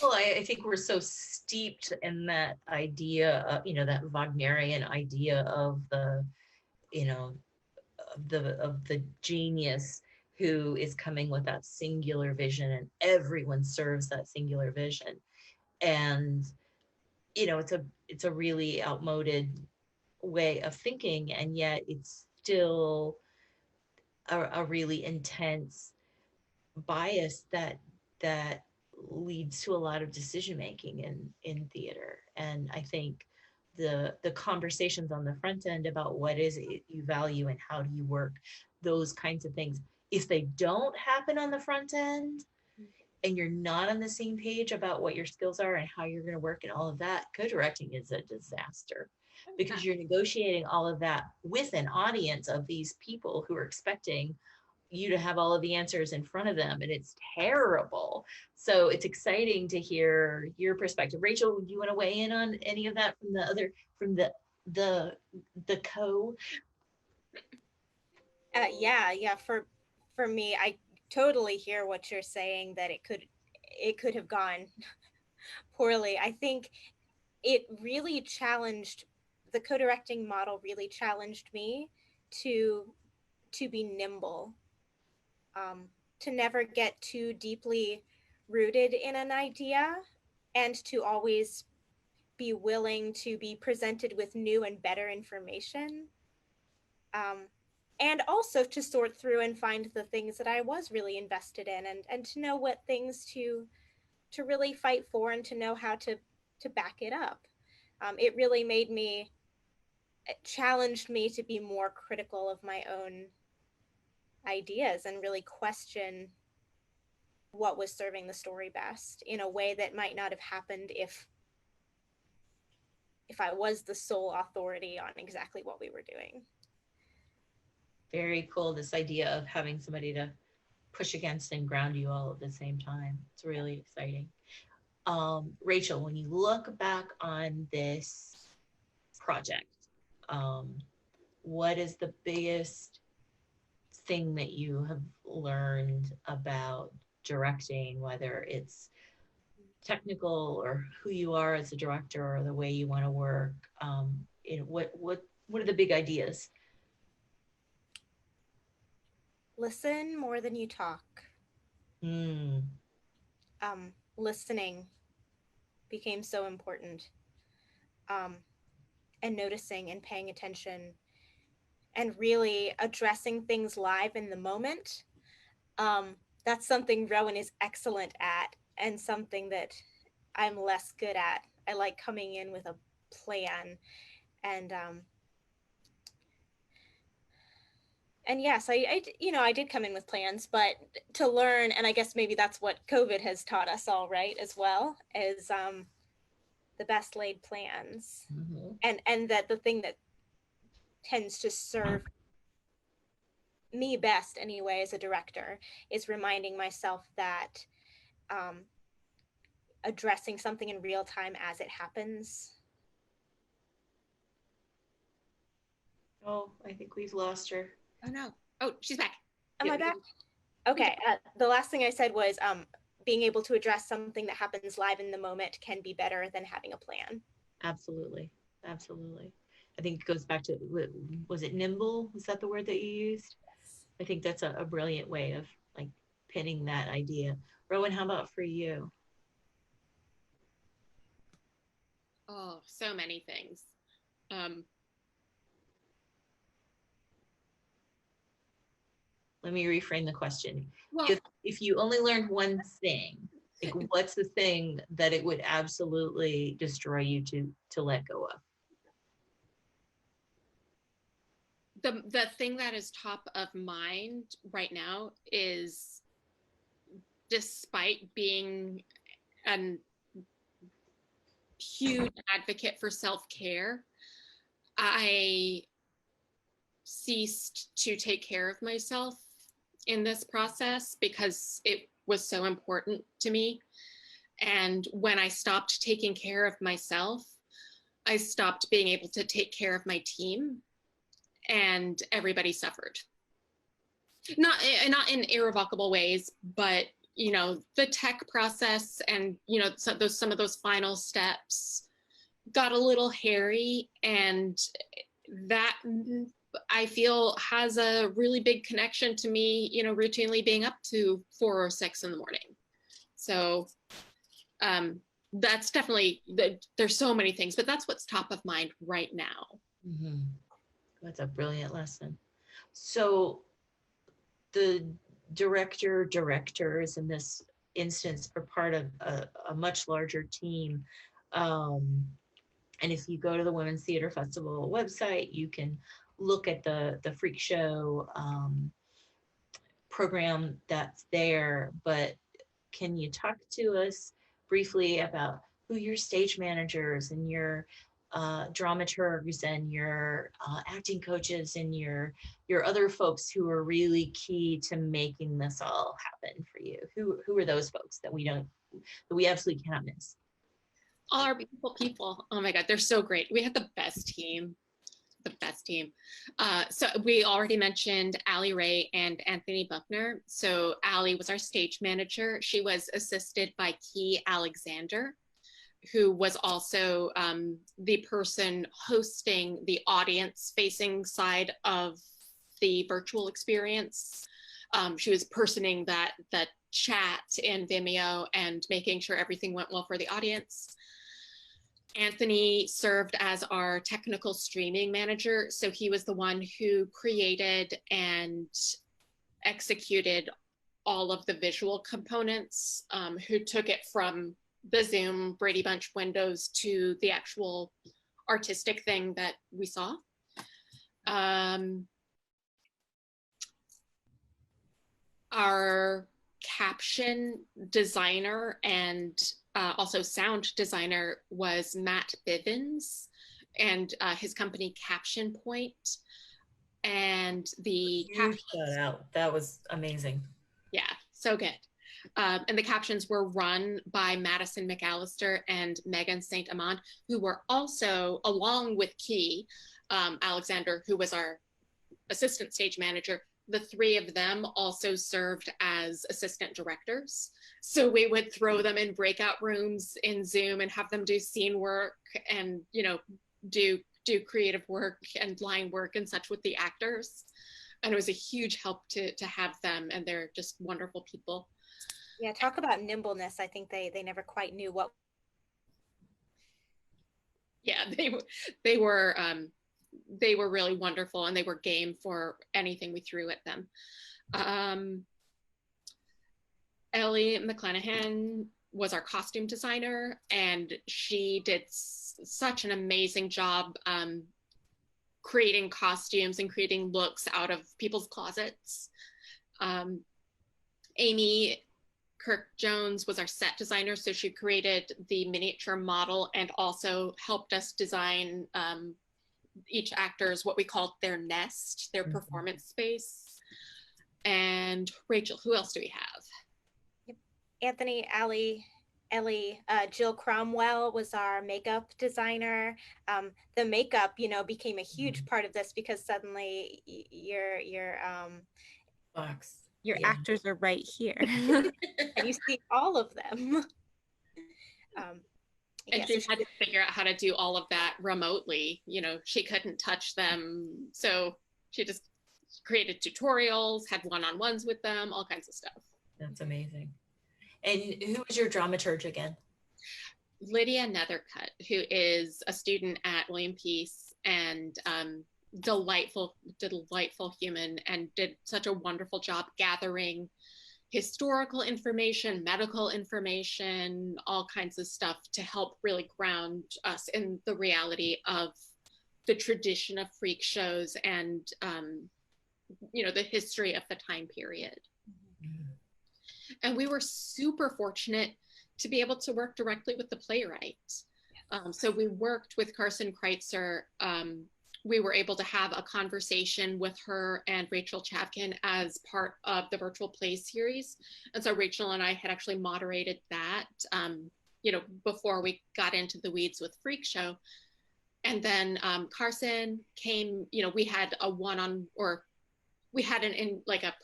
Well, I think we're so steeped in that idea of, you know, that Wagnerian idea of the, you know, of the genius who is coming with that singular vision, and everyone serves that singular vision. And, you know, it's a really outmoded way of thinking, and yet it's still a really intense bias that leads to a lot of decision making in theater. And I think the conversations on the front end about what is it you value and how do you work, those kinds of things, if they don't happen on the front end and you're not on the same page about what your skills are and how you're going to work and all of that, co-directing is a disaster, because you're negotiating all of that with an audience of these people who are expecting you to have all of the answers in front of them, and it's terrible. So it's exciting to hear your perspective. Rachel, do you want to weigh in on any of that from the co? Yeah. For me, I totally hear what you're saying, that it could have gone poorly. I think it really challenged, the co-directing model really challenged me to be nimble, to never get too deeply rooted in an idea, and to always be willing to be presented with new and better information, and also to sort through and find the things that I was really invested in, and to know what things to really fight for, and to know how to back it up. It really challenged me to be more critical of my own ideas and really question what was serving the story best in a way that might not have happened if I was the sole authority on exactly what we were doing. Very cool, this idea of having somebody to push against and ground you all at the same time. It's really exciting. Rachel, when you look back on this project, what is the biggest thing that you have learned about directing, whether it's technical or who you are as a director or the way you want to work? What are the big ideas? Listen more than you talk. Listening became so important, and noticing and paying attention and really addressing things live in the moment. That's something Rowan is excellent at, and something that I'm less good at. I like coming in with a plan, and yes, I did come in with plans, but to learn, and I guess maybe that's what COVID has taught us all, right, as well, is the best laid plans. Mm-hmm. And that the thing that tends to serve me best anyway as a director is reminding myself that addressing something in real time as it happens. Oh, I think we've lost her. Oh no. Oh, she's back. Am I back? Okay. The last thing I said was being able to address something that happens live in the moment can be better than having a plan. Absolutely. Absolutely. I think it goes back to, was it nimble? Was that the word that you used? Yes. I think that's a brilliant way of like pinning that idea. Rowan, how about for you? Oh, so many things. Let me reframe the question. Well, If you only learned one thing, like what's the thing that it would absolutely destroy you to let go of? the thing that is top of mind right now is, despite being a huge advocate for self-care, I ceased to take care of myself in this process because it was so important to me. And when I stopped taking care of myself, I stopped being able to take care of my team, and everybody suffered. Not in irrevocable ways, but the tech process and some of those final steps got a little hairy, and that I feel has a really big connection to me, routinely being up to 4 or 6 in the morning. So that's definitely, there's so many things, but that's what's top of mind right now. Mm-hmm. That's a brilliant lesson. So the directors in this instance are part of a much larger team. And if you go to the Women's Theater Festival website, you can look at the Freak Show program that's there. But can you talk to us briefly about who your stage managers and your dramaturgs and your acting coaches and your other folks who are really key to making this all happen for you? Who are those folks that we absolutely cannot miss? All our people. Oh my God, they're so great. We have the best team. So we already mentioned Allie Ray and Anthony Buckner. So Allie was our stage manager. She was assisted by Key Alexander, who was also the person hosting the audience-facing side of the virtual experience. She was personing that chat in Vimeo and making sure everything went well for the audience. Anthony served as our technical streaming manager. So he was the one who created and executed all of the visual components, who took it from the Zoom Brady Bunch windows to the actual artistic thing that we saw. Our caption designer and also sound designer was Matt Bivens, and his company Caption Point. And the shout out. That was amazing. Yeah, so good. And the captions were run by Madison McAllister and Megan St. Amand, who were also, along with Key Alexander, who was our assistant stage manager. The 3 of them also served as assistant directors. So we would throw them in breakout rooms in Zoom and have them do scene work and, do creative work and line work and such with the actors. And it was a huge help to have them, and they're just wonderful people. Yeah, talk about nimbleness. I think they never quite knew what. Yeah, they were really wonderful, and they were game for anything we threw at them. Ellie McClanahan was our costume designer, and she did such an amazing job creating costumes and creating looks out of people's closets. Amy Kirk Jones was our set designer, so she created the miniature model and also helped us design each actor's, what we called their nest, their performance space. And Rachel, who else do we have? Anthony, Ellie, Jill Cromwell was our makeup designer. The makeup, became a huge part of this because suddenly your actors are right here, and you see all of them. And she had to figure out how to do all of that remotely. She couldn't touch them, so she just created tutorials, had one-on-ones with them, all kinds of stuff. That's amazing. And who was your dramaturge again? Lydia Nethercutt, who is a student at William Peace and delightful human, and did such a wonderful job gathering historical information, medical information, all kinds of stuff to help really ground us in the reality of the tradition of freak shows and the history of the time period. And we were super fortunate to be able to work directly with the playwright. So we worked with Carson Kreitzer. We were able to have a conversation with her and Rachel Chavkin as part of the virtual play series. And so Rachel and I had actually moderated that, before we got into the weeds with Freak Show. And then Carson came, we had a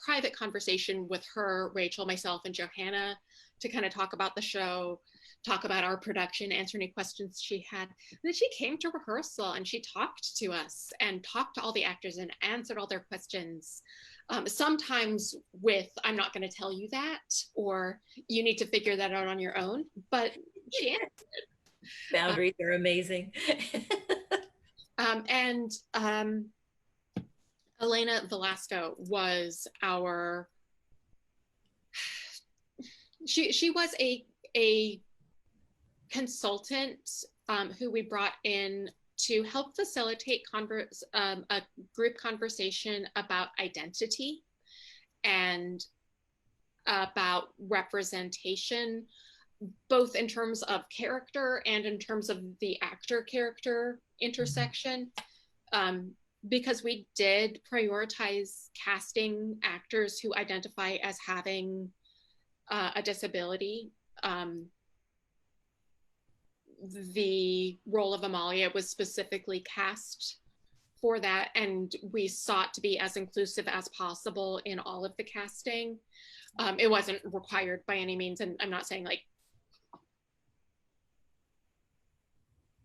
private conversation with her, Rachel, myself, and Johanna to kind of talk about the show, talk about our production, answer any questions she had. And then she came to rehearsal and she talked to us and talked to all the actors and answered all their questions. Sometimes with, I'm not going to tell you that, or you need to figure that out on your own, but she answered. Boundaries are amazing. And Elena Velasco was she was a consultant who we brought in to help facilitate a group conversation about identity and about representation, both in terms of character and in terms of the actor-character intersection. Because we did prioritize casting actors who identify as having a disability. The role of Amalia was specifically cast for that, and we sought to be as inclusive as possible in all of the casting. It wasn't required by any means, and I'm not saying like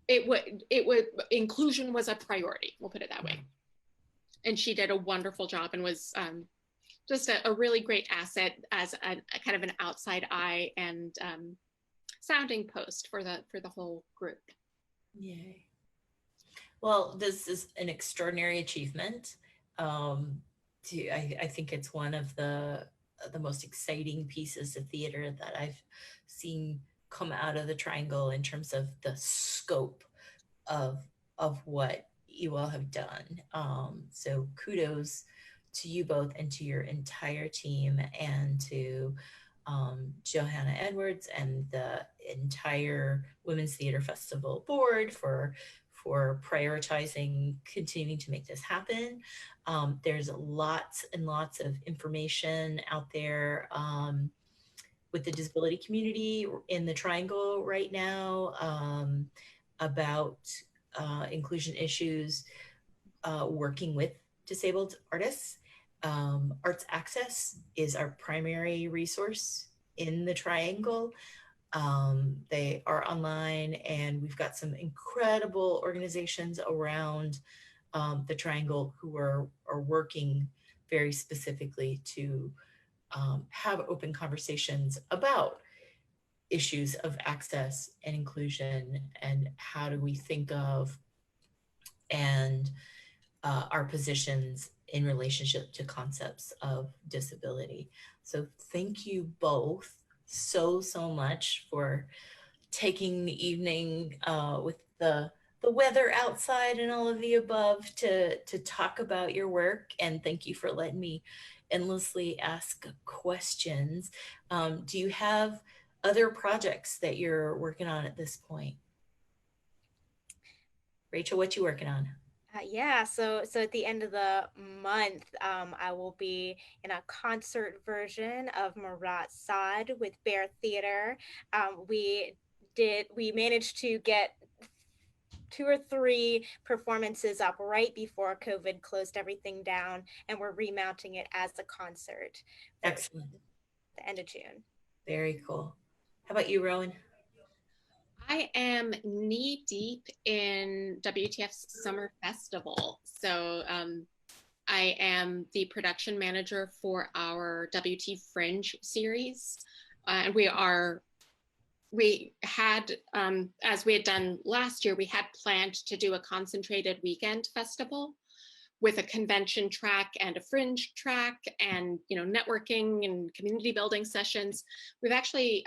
it would inclusion was a priority, we'll put it that way. And she did a wonderful job and was just a really great asset as a kind of an outside eye and sounding post for the whole group. Yay. Well, this is an extraordinary achievement. I think it's one of the most exciting pieces of theater that I've seen come out of the Triangle in terms of the scope of what you all have done. So kudos to you both and to your entire team, and to Johanna Edwards and the entire Women's Theater Festival board for prioritizing continuing to make this happen. There's lots and lots of information out there with the disability community in the Triangle right now about inclusion issues, working with disabled artists. Arts Access is our primary resource in the Triangle. They are online, and we've got some incredible organizations around the Triangle who are working very specifically to have open conversations about issues of access and inclusion, and how do we think of and our positions in relationship to concepts of disability. So thank you both so much for taking the evening with the weather outside and all of the above to talk about your work, and thank you for letting me endlessly ask questions. Do you have other projects that you're working on at this point? Rachel, what you working on? Yeah, so at the end of the month, I will be in a concert version of Marat Sade with Bear Theater. We managed to get 2 or 3 performances up right before COVID closed everything down, and we're remounting it as a concert. Excellent. The end of June. Very cool. How about you, Rowan? I am knee deep in WTF's Summer Festival. So I am the production manager for our WT Fringe series. And we are we had, as we had done last year, we had planned to do a concentrated weekend festival with a convention track and a fringe track and, networking and community building sessions. We've actually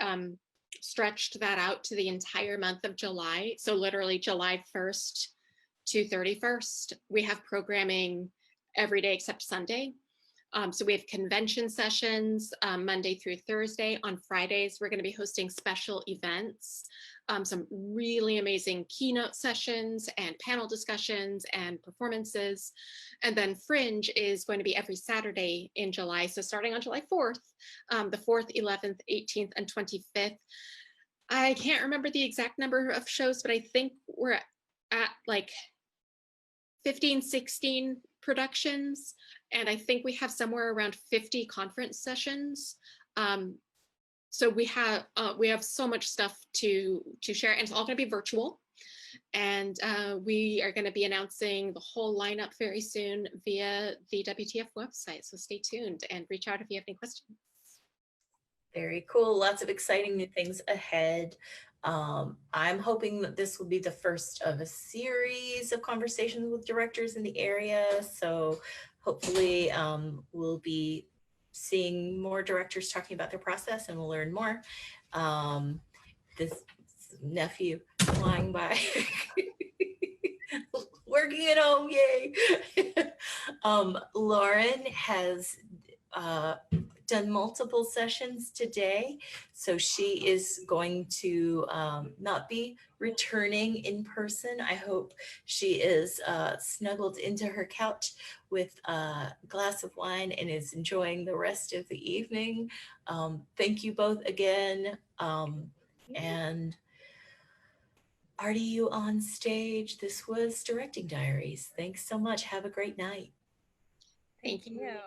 stretched that out to the entire month of July. So literally July 1st to 31st, we have programming every day except Sunday. So we have convention sessions Monday through Thursday. On Fridays, we're going to be hosting special events, some really amazing keynote sessions and panel discussions and performances. And then Fringe is going to be every Saturday in July. So starting on July 4th, the 4th, 11th, 18th, and 25th. I can't remember the exact number of shows, but I think we're at like 15, 16 productions, and I think we have somewhere around 50 conference sessions. So we have so much stuff to share, and it's all going to be virtual. And we are going to be announcing the whole lineup very soon via the WTF website. So stay tuned and reach out if you have any questions. Very cool. Lots of exciting new things ahead. I'm hoping that this will be the first of a series of conversations with directors in the area. So hopefully we'll be seeing more directors talking about their process, and we'll learn more. This nephew flying by, working at home, yay. Lauren has done multiple sessions today. So she is going to not be returning in person. I hope she is snuggled into her couch with a glass of wine and is enjoying the rest of the evening. Thank you both again. And Artie, you on stage. This was Directing Diaries. Thanks so much. Have a great night. Thank you. you.